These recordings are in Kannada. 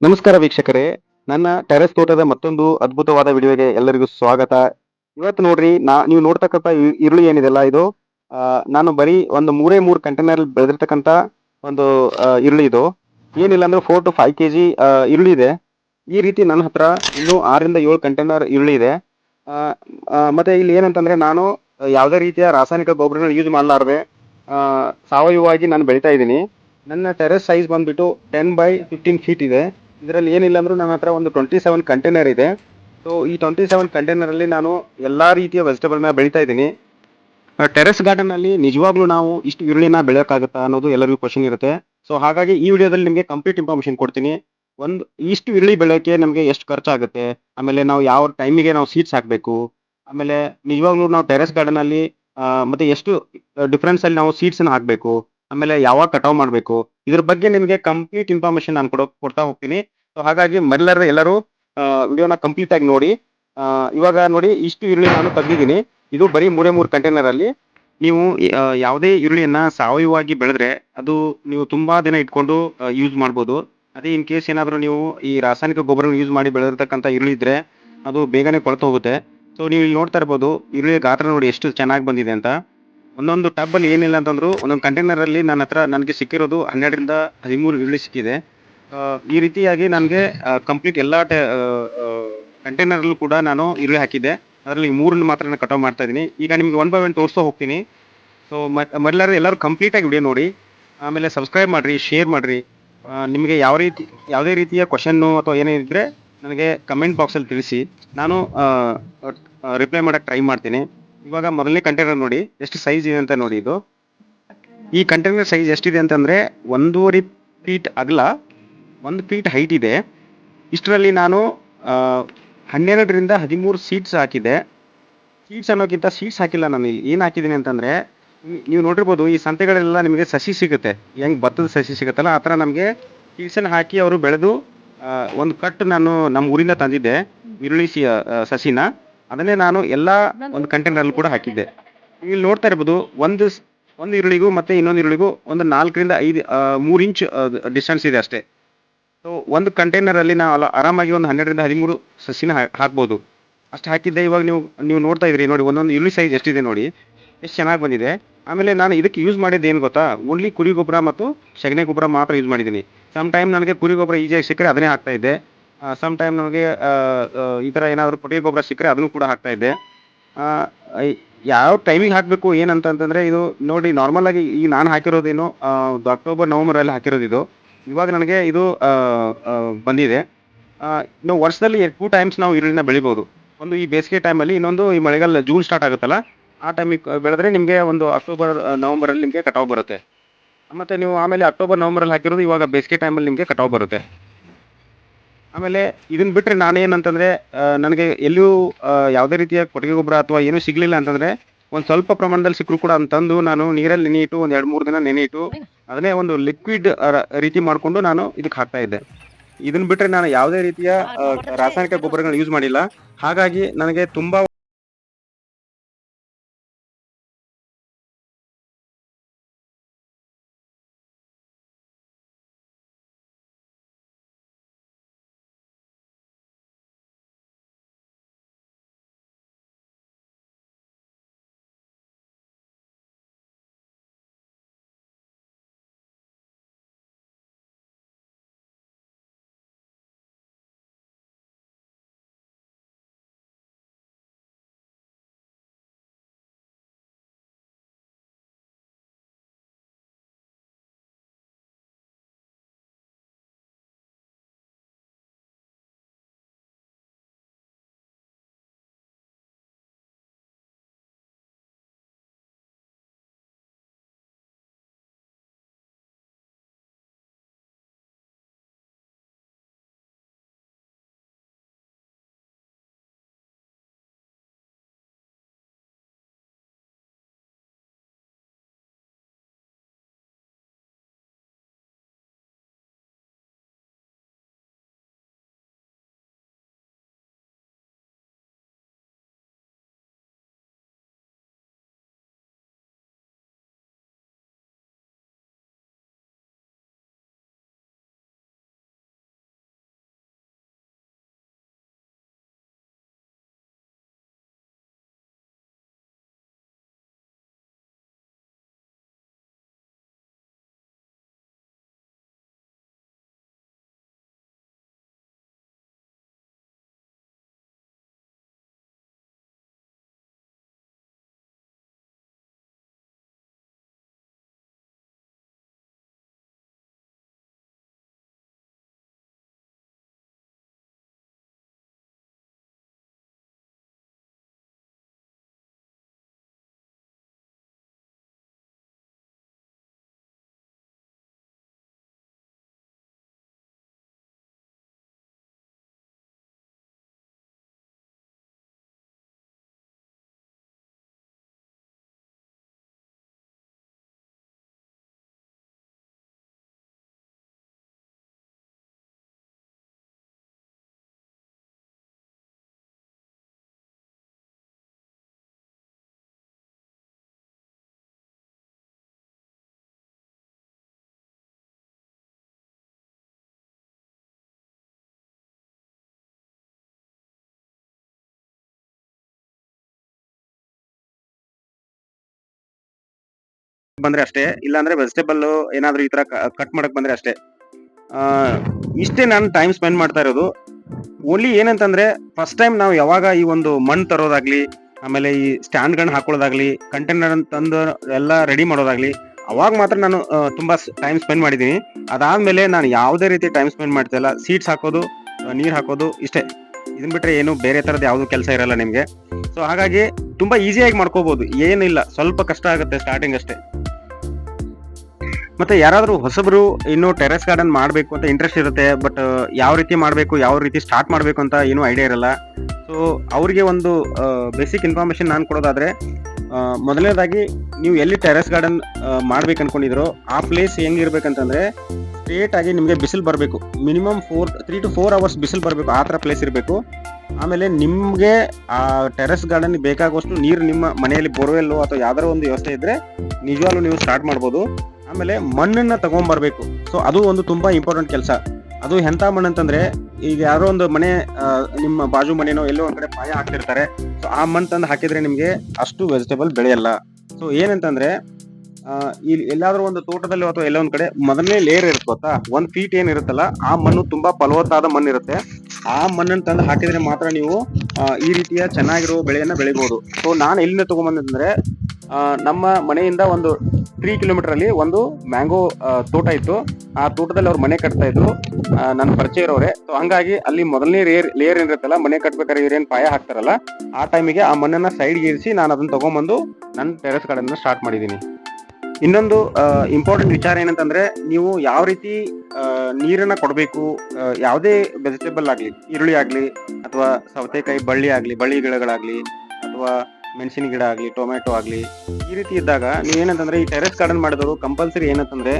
ನಮಸ್ಕಾರ ವೀಕ್ಷಕರೇ. ನನ್ನ ಟೆರೆಸ್ ತೋಟದ ಮತ್ತೊಂದು ಅದ್ಭುತವಾದ ವಿಡಿಯೋಗೆ ಎಲ್ಲರಿಗೂ ಸ್ವಾಗತ. ಇವತ್ತು ನೋಡ್ರಿ ನೀವು ನೋಡ್ತಕ್ಕಂಥ ಈರುಳ್ಳಿ ಏನಿದೆಲ್ಲ ಇದು ನಾನು ಬರೀ ಒಂದು 3 ಕಂಟೈನರ್ ಬೆಳೆದಿರ್ತಕ್ಕಂಥ ಒಂದು ಈರುಳ್ಳಿ ಇದು. ಏನಿಲ್ಲ ಅಂದ್ರೆ 4 to 5 ಕೆಜಿ ಈರುಳ್ಳಿ ಇದೆ. ಈ ರೀತಿ ನನ್ನ ಹತ್ರ ಇನ್ನೂ 6 ರಿಂದ 7 ಕಂಟೈನರ್ ಈರುಳ್ಳಿ ಇದೆ. ಆ, ಮತ್ತೆ ಇಲ್ಲಿ ಏನಂತಂದ್ರೆ ನಾನು ಯಾವುದೇ ರೀತಿಯ ರಾಸಾಯನಿಕ ಗೊಬ್ಬರನ ಯೂಸ್ ಮಾಡಲಾರ್ದೆ ಸಾವಯವವಾಗಿ ನಾನು ಬೆಳಿತಾ ಇದ್ದೀನಿ. ನನ್ನ ಟೆರೆಸ್ ಸೈಜ್ ಬಂದ್ಬಿಟ್ಟು 10 by 15 ಫೀಟ್ ಇದೆ. ಇದರಲ್ಲಿ ಏನಿಲ್ಲ ಅಂದ್ರೂ ನನ್ನ ಹತ್ರ ಒಂದು 27 ಕಂಟೈನರ್ ಇದೆ. ಸೊ ಈ 27 ಕಂಟೈನರ್ ಅಲ್ಲಿ ನಾನು ಎಲ್ಲಾ ರೀತಿಯ ವೆಜಿಟೇಬಲ್ನ ಬೆಳಿತಾ ಇದ್ದೀನಿ. ಟೆರೆಸ್ ಗಾರ್ಡನ್ ಅಲ್ಲಿ ನಿಜವಾಗ್ಲೂ ನಾವು ಇಷ್ಟು ಈರುಳ್ಳಿನ ಬೆಳೆಯೋಕ್ಕಾಗತ್ತಾ ಅನ್ನೋದು ಎಲ್ಲರಿಗೂ ಕ್ವಶನ್ ಇರುತ್ತೆ. ಸೊ ಹಾಗಾಗಿ ಈ ವಿಡಿಯೋದಲ್ಲಿ ನಿಮಗೆ ಕಂಪ್ಲೀಟ್ ಇನ್ಫಾರ್ಮೇಶನ್ ಕೊಡ್ತೀನಿ. ಒಂದು ಇಷ್ಟು ಈರುಳ್ಳಿ ಬೆಳೆಯೋಕೆ ನಮಗೆ ಎಷ್ಟು ಖರ್ಚಾಗುತ್ತೆ, ಆಮೇಲೆ ನಾವು ಯಾವ ಟೈಮಿಗೆ ನಾವು ಸೀಡ್ಸ್ ಹಾಕಬೇಕು, ಆಮೇಲೆ ನಿಜವಾಗ್ಲೂ ನಾವು ಟೆರೆಸ್ ಗಾರ್ಡನ್ ಅಲ್ಲಿ ಮತ್ತೆ ಎಷ್ಟು ಡಿಫ್ರೆನ್ಸ್ ಅಲ್ಲಿ ನಾವು ಸೀಡ್ಸ್ ಹಾಕಬೇಕು, ಆಮೇಲೆ ಯಾವಾಗ ಕಟಾವ್ ಮಾಡಬೇಕು, ಇದ್ರ ಬಗ್ಗೆ ನಿಮಗೆ ಕಂಪ್ಲೀಟ್ ಇನ್ಫಾರ್ಮೇಶನ್ ನಾನು ಕೊಡ್ತಾ ಹೋಗ್ತೀನಿ. ಸೊ ಹಾಗಾಗಿ ಎಲ್ಲರೂ ವಿಡಿಯೋನ ಕಂಪ್ಲೀಟ್ ಆಗಿ ನೋಡಿ. ಇವಾಗ ನೋಡಿ, ಇಷ್ಟು ಈರುಳ್ಳಿ ನಾನು ತೆಗ್ದಿದ್ದೀನಿ. ಇದು ಬರೀ 3 ಕಂಟೈನರ್ ಅಲ್ಲಿ. ನೀವು ಯಾವುದೇ ಈರುಳ್ಳಿಯನ್ನ ಸಾವಯವವಾಗಿ ಬೆಳೆದ್ರೆ ಅದು ನೀವು ತುಂಬಾ ದಿನ ಇಟ್ಕೊಂಡು ಯೂಸ್ ಮಾಡ್ಬೋದು. ಅದೇ ಇನ್ ಕೇಸ್ ಏನಾದರೂ ನೀವು ಈ ರಾಸಾಯನಿಕ ಗೊಬ್ಬರ ಯೂಸ್ ಮಾಡಿ ಬೆಳೆದಿರ್ತಕ್ಕಂಥ ಈರುಳ್ಳಿ ಇದ್ರೆ ಅದು ಬೇಗನೆ ಕೊಳ್ತು ಹೋಗುತ್ತೆ. ಸೊ ನೀವು ಇಲ್ಲಿ ನೋಡ್ತಾ ಇರ್ಬೋದು, ಈರುಳ್ಳಿ ಗಾತ್ರ ನೋಡಿ ಎಷ್ಟು ಚೆನ್ನಾಗಿ ಬಂದಿದೆ ಅಂತ. ಒಂದೊಂದು ಟಬ್ ಅಲ್ಲಿ ಏನಿಲ್ಲ ಅಂತಂದ್ರು ಒಂದೊಂದು ಕಂಟೈನರ್ ಅಲ್ಲಿ ನನ್ನ ಹತ್ರ ನನಗೆ ಸಿಕ್ಕಿರೋದು 12 ರಿಂದ 13 ಈರುಳ್ಳಿ ಸಿಕ್ಕಿದೆ. ಈ ರೀತಿಯಾಗಿ ನನಗೆ ಕಂಪ್ಲೀಟ್ ಎಲ್ಲ ಕಂಟೈನರ್ ಅಲ್ಲೂ ಕೂಡ ನಾನು ಈರುಳ್ಳಿ ಹಾಕಿದ್ದೆ. ಅದರಲ್ಲಿ 3 ಮಾತ್ರ ನಾನು ಕಟಾವ್ ಮಾಡ್ತಾ ಇದ್ದೀನಿ. ಈಗ ನಿಮ್ಗೆ ಒನ್ ಬೈ ಒನ್ ತೋರಿಸ್ತಾ ಹೋಗ್ತೀನಿ. ಸೊ ಎಲ್ಲರೂ ಕಂಪ್ಲೀಟ್ ಆಗಿ ವಿಡಿಯೋ ನೋಡಿ, ಆಮೇಲೆ ಸಬ್ಸ್ಕ್ರೈಬ್ ಮಾಡ್ರಿ, ಶೇರ್ ಮಾಡ್ರಿ. ನಿಮಗೆ ಯಾವುದೇ ರೀತಿಯ ಕ್ವಶನ್ನು ಅಥವಾ ಏನೇ ಇದ್ರೆ ನನಗೆ ಕಮೆಂಟ್ ಬಾಕ್ಸಲ್ಲಿ ತಿಳಿಸಿ. ನಾನು ರಿಪ್ಲೈ ಮಾಡಕ್ಕೆ ಟ್ರೈ ಮಾಡ್ತೀನಿ. ಇವಾಗ ಮೊದಲನೇ ಕಂಟೈನರ್ ನೋಡಿ ಎಷ್ಟು ಸೈಜ್ ಇದೆ ಅಂತ ನೋಡಿ. ಇದು ಈ ಕಂಟೈನರ್ ಸೈಜ್ ಎಷ್ಟಿದೆ ಅಂತಂದ್ರೆ 1.5 ಫೀಟ್ ಅಗಲ, 1 ಫೀಟ್ ಹೈಟ್ ಇದೆ. ಇಷ್ಟರಲ್ಲಿ ನಾನು 12 ರಿಂದ 13 ಸೀಡ್ಸ್ ಹಾಕಿದೆ. ಸೀಡ್ಸ್ ಅನ್ನೋಕ್ಕಿಂತ ಸೀಡ್ಸ್ ಹಾಕಿಲ್ಲ, ನಾನು ಏನು ಹಾಕಿದ್ದೀನಿ ಅಂತಂದ್ರೆ, ನೀವು ನೋಡಿರ್ಬೋದು ಈ ಸಂತೆಗಳೆಲ್ಲ ನಿಮಗೆ ಸಸಿ ಸಿಗುತ್ತೆ, ಹೆಂಗ್ ಭತ್ತದ ಸಸಿ ಸಿಗುತ್ತಲ್ಲ ಆ ಥರ ನಮಗೆ ಸೀಡ್ಸನ್ನು ಹಾಕಿ ಅವರು ಬೆಳೆದು ಒಂದು ಕಟ್ ನಾನು ನಮ್ಮ ಊರಿಂದ ತಂದಿದ್ದೆ ಈರುಳ್ಳಿ ಸಸಿನ. ಅದನ್ನೇ ನಾನು ಎಲ್ಲ ಒಂದು ಕಂಟೈನರ್ ಕೂಡ ಹಾಕಿದ್ದೆ. ಇಲ್ಲಿ ನೋಡ್ತಾ ಇರ್ಬೋದು, ಒಂದು ಈರುಳ್ಳಿಗೂ ಮತ್ತೆ ಇನ್ನೊಂದು ಈರುಳ್ಳಿಗೂ ಒಂದು 4 ರಿಂದ 5 3 ಇಂಚ್ ಡಿಸ್ಟೆನ್ಸ್ ಇದೆ ಅಷ್ಟೇ. ಸೊ ಒಂದು ಕಂಟೈನರ್ ಅಲ್ಲಿ ನಾವು ಆರಾಮಾಗಿ ಒಂದು 12 ರಿಂದ 13 ಸಸಿನ ಹಾಕ್ಬೋದು. ಅಷ್ಟು ಹಾಕಿದ್ದೆ. ಇವಾಗ ನೀವು ನೋಡ್ತಾ ಇದ್ರಿ ನೋಡಿ, ಒಂದೊಂದು ಈರುಳ್ಳಿ ಸೈಜ್ ಎಷ್ಟಿದೆ ನೋಡಿ, ಎಷ್ಟು ಚೆನ್ನಾಗಿ ಬಂದಿದೆ. ಆಮೇಲೆ ನಾನು ಇದಕ್ಕೆ ಯೂಸ್ ಮಾಡಿದ್ದು ಏನು ಗೊತ್ತಾ, ಓನ್ಲಿ ಕುರಿ ಗೊಬ್ಬರ ಮತ್ತು ಸಗಣಿ ಗೊಬ್ಬರ ಮಾತ್ರ ಯೂಸ್ ಮಾಡಿದ್ದೀನಿ. ಸಮ್ ಟೈಮ್ ನನಗೆ ಕುರಿ ಗೊಬ್ಬರ ಈಸಿಯಾಗಿ ಸಿಕ್ಕರೆ ಅದನ್ನೇ ಹಾಕ್ತಾ ಇದ್ದೆ. ಸಮ್ ಟೈಮ್ ನನಗೆ ಈ ಥರ ಏನಾದರೂ ಕೊಟ್ಟಿಗೆ ಗೊಬ್ಬರ ಸಿಕ್ಕರೆ ಅದನ್ನು ಕೂಡ ಹಾಕ್ತಾ ಇದ್ದೆ. ಆ, ಐ- ಯಾವ ಟೈಮಿಗೆ ಹಾಕಬೇಕು ಏನಂತಂತಂದ್ರೆ, ಇದು ನೋಡಿ ನಾರ್ಮಲ್ ಆಗಿ ಈಗ ನಾನು ಹಾಕಿರೋದೇನು ಅಕ್ಟೋಬರ್ ನವೆಂಬರ್ ಅಲ್ಲಿ ಹಾಕಿರೋದು ಇದು. ಇವಾಗ ನನಗೆ ಇದು ಬಂದಿದೆ. ಇನ್ನು ವರ್ಷದಲ್ಲಿ 2 ಟೈಮ್ಸ್ ನಾವು ಈರುಳ್ಳಿನ ಬೆಳಿಬೋದು. ಒಂದು ಈ ಬೇಸಿಗೆ ಟೈಮಲ್ಲಿ, ಇನ್ನೊಂದು ಈ ಮಳೆಗಾಲ ಜೂನ್ ಸ್ಟಾರ್ಟ್ ಆಗುತ್ತಲ್ಲ ಆ ಟೈಮಿಗೆ ಬೆಳೆದ್ರೆ ನಿಮಗೆ ಒಂದು ಅಕ್ಟೋಬರ್ ನವೆಂಬರ್ ಅಲ್ಲಿ ನಿಮಗೆ ಕಟಾವು ಬರುತ್ತೆ. ಮತ್ತೆ ನೀವು ಆಮೇಲೆ ಅಕ್ಟೋಬರ್ ನವೆಂಬರ್ ಅಲ್ಲಿ ಹಾಕಿರೋದು ಇವಾಗ ಬೇಸಿಗೆ ಟೈಮಲ್ಲಿ ನಿಮಗೆ ಕಟಾವು ಬರುತ್ತೆ. ಆಮೇಲೆ ಇದನ್ನ ಬಿಟ್ರೆ ನಾನೇನಂತಂದ್ರೆ, ನನಗೆ ಎಲ್ಲೂ ಯಾವುದೇ ರೀತಿಯ ಕೊಟ್ಟಿಗೆ ಗೊಬ್ಬರ ಅಥವಾ ಏನೂ ಸಿಗ್ಲಿಲ್ಲ ಅಂತಂದ್ರೆ, ಒಂದು ಸ್ವಲ್ಪ ಪ್ರಮಾಣದಲ್ಲಿ ಸಿಕ್ಕರೂ ಕೂಡ ಅದನ್ನ ತಂದು ನಾನು ನೀರಲ್ಲಿ ನೆನೆಯಿಟ್ಟು ಒಂದು 2-3 ದಿನ ನೆನೆಯಿಟ್ಟು ಅದನ್ನೇ ಒಂದು ಲಿಕ್ವಿಡ್ ರೀತಿ ಮಾಡಿಕೊಂಡು ನಾನು ಇದಕ್ಕೆ ಹಾಕ್ತಾ ಇದ್ದೆ. ಇದನ್ನ ಬಿಟ್ರೆ ನಾನು ಯಾವುದೇ ರೀತಿಯ ರಾಸಾಯನಿಕ ಗೊಬ್ಬರಗಳನ್ನ ಯೂಸ್ ಮಾಡಿಲ್ಲ. ಹಾಗಾಗಿ ನನಗೆ ತುಂಬಾ ಬಂದ್ರೆ ಅಷ್ಟೇ, ಇಲ್ಲಾಂದ್ರೆ ವೆಜಿಟೇಬಲ್ ಏನಾದ್ರು ಈ ತರ ಕಟ್ ಮಾಡಕ್ ಬಂದ್ರೆ ಅಷ್ಟೇ. ಇಷ್ಟೇ ನಾನು ಟೈಮ್ ಸ್ಪೆಂಡ್ ಮಾಡ್ತಾ ಇರೋದು. ಓನ್ಲಿ ಏನಂತಂದ್ರೆ ಫಸ್ಟ್ ಟೈಮ್ ನಾವು ಯಾವಾಗ ಈ ಒಂದು ಮಣ್ಣು ತರೋದಾಗ್ಲಿ, ಆಮೇಲೆ ಈ ಸ್ಟ್ಯಾಂಡ್ಗಳನ್ನ ಹಾಕೊಳ್ಳೋದಾಗ್ಲಿ, ಕಂಟೈನರ್ ತಂದು ಎಲ್ಲ ರೆಡಿ ಮಾಡೋದಾಗ್ಲಿ, ಅವಾಗ ಮಾತ್ರ ನಾನು ತುಂಬಾ ಟೈಮ್ ಸ್ಪೆಂಡ್ ಮಾಡಿದ್ದೀನಿ. ಅದಾದ್ಮೇಲೆ ನಾನು ಯಾವುದೇ ರೀತಿ ಟೈಮ್ ಸ್ಪೆಂಡ್ ಮಾಡ್ತಿಲ್ಲ. ಸೀಡ್ಸ್ ಹಾಕೋದು, ನೀರ್ ಹಾಕೋದು ಇಷ್ಟೇ. ಇದನ್ ಬಿಟ್ರೆ ಏನು ಬೇರೆ ತರದ್ ಯಾವ್ದು ಕೆಲಸ ಇರಲ್ಲ ನಿಮ್ಗೆ. ಸೊ ಹಾಗಾಗಿ ತುಂಬಾ ಈಸಿಯಾಗಿ ಮಾಡ್ಕೋಬಹುದು, ಏನಿಲ್ಲ, ಸ್ವಲ್ಪ ಕಷ್ಟ ಆಗುತ್ತೆ ಸ್ಟಾರ್ಟಿಂಗ್ ಅಷ್ಟೇ. ಮತ್ತೆ ಯಾರಾದ್ರೂ ಹೊಸಬರು ಇನ್ನು ಟೆರೆಸ್ ಗಾರ್ಡನ್ ಮಾಡಬೇಕು ಅಂತ ಇಂಟ್ರೆಸ್ಟ್ ಇರುತ್ತೆ, ಬಟ್ ಯಾವ ರೀತಿ ಮಾಡಬೇಕು, ಯಾವ ರೀತಿ ಸ್ಟಾರ್ಟ್ ಮಾಡಬೇಕು ಅಂತ ಏನೂ ಐಡಿಯಾ ಇರಲ್ಲ. ಸೊ ಅವರಿಗೆ ಒಂದು ಬೇಸಿಕ್ ಇನ್ಫಾರ್ಮೇಶನ್ ನಾನು ಕೊಡೋದಾದ್ರೆ, ಮೊದಲನೇದಾಗಿ ನೀವು ಎಲ್ಲಿ ಟೆರೆಸ್ ಗಾರ್ಡನ್ ಮಾಡ್ಬೇಕು ಅನ್ಕೊಂಡಿದ್ರೋ ಆ ಪ್ಲೇಸ್ ಹೆಂಗಿರ್ಬೇಕಂತಂದ್ರೆ, ಸ್ಟ್ರೇಟ್ ಆಗಿ ನಿಮಗೆ ಬಿಸಿಲು ಬರಬೇಕು. ಮಿನಿಮಮ್ 3 to 4 ಅವರ್ಸ್ ಬಿಸಿಲು ಬರಬೇಕು, ಆ ಥರ ಪ್ಲೇಸ್ ಇರಬೇಕು. ಆಮೇಲೆ ನಿಮಗೆ ಆ ಟೆರೆಸ್ ಗಾರ್ಡನ್ ಬೇಕಾಗುವಷ್ಟು ನೀರು ನಿಮ್ಮ ಮನೆಯಲ್ಲಿ ಬೋರ್ವೆಲ್ಲು ಅಥವಾ ಯಾವ್ದಾರ ಒಂದು ವ್ಯವಸ್ಥೆ ಇದ್ರೆ ನಿಜವಾಗ್ಲೂ ನೀವು ಸ್ಟಾರ್ಟ್ ಮಾಡ್ಬೋದು. ಆಮೇಲೆ ಮಣ್ಣನ್ನ ತಗೊಂಡ್ಬರ್ಬೇಕು. ಸೊ ಅದು ಒಂದು ತುಂಬಾ ಇಂಪಾರ್ಟೆಂಟ್ ಕೆಲಸ. ಅದು ಎಂತ ಮಣ್ಣು ಅಂತಂದ್ರೆ, ಈಗ ಯಾರೋ ಒಂದು ಮನೆ ನಿಮ್ಮ ಬಾಜು ಮನೆನೋ ಎಲ್ಲೋ ಒಂದ್ ಕಡೆ ಪಾಯ ಹಾಕ್ತಿರ್ತಾರೆ. ಸೊ ಆ ಮಣ್ಣು ತಂದು ಹಾಕಿದ್ರೆ ನಿಮ್ಗೆ ಅಷ್ಟು ವೆಜಿಟೇಬಲ್ ಬೆಳೆಯಲ್ಲ. ಸೊ ಏನಂತಂದ್ರೆ, ಇಲ್ಲಿ ಎಲ್ಲಾದ್ರೂ ಒಂದು ತೋಟದಲ್ಲಿ ಅಥವಾ ಎಲ್ಲೋ ಒಂದ್ ಕಡೆ ಮೊದಲನೇ ಲೇಯರ್ ಇರುತ್ತೆ ಗೊತ್ತಾ, 1 feet ಏನ್ ಇರುತ್ತಲ್ಲ, ಆ ಮಣ್ಣು ತುಂಬಾ ಫಲವತ್ತಾದ ಮಣ್ಣು ಇರುತ್ತೆ. ಆ ಮಣ್ಣನ್ನು ತಂದು ಹಾಕಿದ್ರೆ ಮಾತ್ರ ನೀವು ಈ ರೀತಿಯ ಚೆನ್ನಾಗಿರೋ ಬೆಳೆಯನ್ನ ಬೆಳಿಬಹುದು. ಸೊ ನಾನು ಎಲ್ಲಿಂದ ತಗೊಂಡ್ಬಂದ್ರೆ, ನಮ್ಮ ಮನೆಯಿಂದ ಒಂದು 3 kilometer ಅಲ್ಲಿ ಒಂದು ಮ್ಯಾಂಗೋ ತೋಟ ಇತ್ತು. ಆ ತೋಟದಲ್ಲಿ ಅವ್ರು ಮನೆ ಕಟ್ತಾ ಇದ್ರು, ನನ್ನ ಪರಿಚಯ ಇರೋರೆ. ಸೊ ಹಂಗಾಗಿ ಅಲ್ಲಿ ಮೊದಲನೇ ಲೇಯರ್ ಏನಿರುತ್ತಲ್ಲ, ಮನೆ ಕಟ್ಬೇಕಾದ್ರೆ ಇವ್ರೇನ್ ಪಾಯ ಹಾಕ್ತಾರಲ್ಲ, ಆ ಟೈಮಿಗೆ ಆ ಮಣ್ಣನ್ನ ಸೈಡ್ಗೆ ಇರಿಸಿ ನಾನು ಅದನ್ನ ತಗೊಂಡ್ಬಂದು ನನ್ನ ಟೆರೆಸ್ ಗಾರ್ಡನ್ ಸ್ಟಾರ್ಟ್ ಮಾಡಿದ್ದೀನಿ. ಇನ್ನೊಂದು ಇಂಪಾರ್ಟೆಂಟ್ ವಿಚಾರ ಏನಂತಂದ್ರೆ, ನೀವು ಯಾವ ರೀತಿ ನೀರನ್ನ ಕೊಡಬೇಕು, ಯಾವುದೇ ವೆಜಿಟೇಬಲ್ ಆಗ್ಲಿ, ಈರುಳ್ಳಿ ಆಗ್ಲಿ ಅಥವಾ ಸೌತೆಕಾಯಿ ಬಳ್ಳಿ ಗಿಡಗಳಾಗ್ಲಿ, ಅಥವಾ ಮೆಣಸಿನ ಗಿಡ ಆಗ್ಲಿ, ಟೊಮೆಟೊ ಆಗ್ಲಿ, ಈ ರೀತಿ ಇದ್ದಾಗ ನೀವೇನಂತಂದ್ರೆ, ಈ ಟೆರೆಸ್ ಗಾರ್ಡನ್ ಮಾಡಿದವರು ಕಂಪಲ್ಸರಿ ಏನಂತಂದ್ರೆ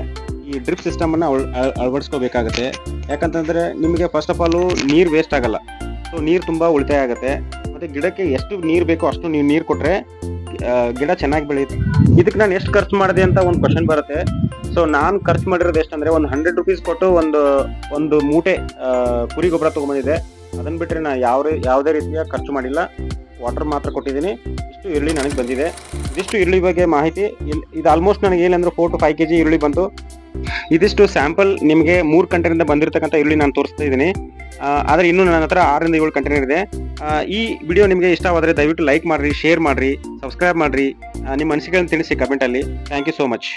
ಈ ಡ್ರಿಪ್ ಸಿಸ್ಟಮ್ ಅನ್ನ ಅಳವಡಿಸ್ಕೋಬೇಕಾಗತ್ತೆ. ಯಾಕಂತಂದ್ರೆ ನಿಮಗೆ ಫಸ್ಟ್ ಆಫ್ ಆಲ್ ನೀರ್ ವೇಸ್ಟ್ ಆಗಲ್ಲ. ಸೊ ನೀರ್ ತುಂಬಾ ಉಳಿತಾಯ ಆಗುತ್ತೆ. ಮತ್ತೆ ಗಿಡಕ್ಕೆ ಎಷ್ಟು ನೀರ್ ಬೇಕೋ ಅಷ್ಟು ನೀವು ನೀರ್ ಕೊಟ್ರೆ ಗಿಡ ಚೆನ್ನಾಗಿ ಬೆಳೆಯುತ್ತೆ. ಇದಕ್ಕೆ ನಾನು ಎಷ್ಟು ಖರ್ಚು ಮಾಡಿದೆ ಅಂತ ಒಂದು ಕ್ವಶನ್ ಬರುತ್ತೆ. ಸೊ ನಾನು ಖರ್ಚು ಮಾಡಿರೋದು ಎಷ್ಟಂದ್ರೆ, ಒಂದು 100 rupees ಕೊಟ್ಟು ಒಂದು ಮೂಟೆ ಕುರಿ ಗೊಬ್ಬರ ತಗೊಂಡ್ಬಂದಿದೆ. ಅದನ್ನ ಬಿಟ್ರೆ ನಾ ಯಾವುದೇ ರೀತಿಯ ಖರ್ಚು ಮಾಡಿಲ್ಲ. ವಾಟರ್ ಮಾತ್ರ ಕೊಟ್ಟಿದ್ದೀನಿ. ಇಷ್ಟು ಈರುಳ್ಳಿ ನನಗೆ ಬಂದಿದೆ. ಇದಿಷ್ಟು ಈರುಳ್ಳಿ ಬಗ್ಗೆ ಮಾಹಿತಿ. ಇದು ಆಲ್ಮೋಸ್ಟ್ ನನಗೆ ಏನಂದ್ರೆ 4 to 5 kg ಈರುಳ್ಳಿ ಬಂತು. ಇದಿಷ್ಟು ಸ್ಯಾಂಪಲ್ ನಿಮಗೆ 3 ಕಂಟೈನರ್ ಬಂದಿರತಕ್ಕಂಥ ಈರುಳ್ಳಿ ನಾನು ತೋರಿಸ್ತಾ ಇದ್ದೀನಿ. ಆದ್ರೆ ಇನ್ನು ನನ್ನ ಹತ್ರ 6 ರಿಂದ 7 ಕಂಟೈನರ್ ಇದೆ. ಈ ವಿಡಿಯೋ ನಿಮಗೆ ಇಷ್ಟವಾದರೆ ದಯವಿಟ್ಟು ಲೈಕ್ ಮಾಡ್ರಿ, ಶೇರ್ ಮಾಡ್ರಿ, ಸಬ್ಸ್ಕ್ರೈಬ್ ಮಾಡ್ರಿ, ನಿಮ್ಮ ಅನಿಸಿಕೆಗಳನ್ನು ತಿಳಿಸಿ ಕಮೆಂಟ್ ಅಲ್ಲಿ. Thank you so much.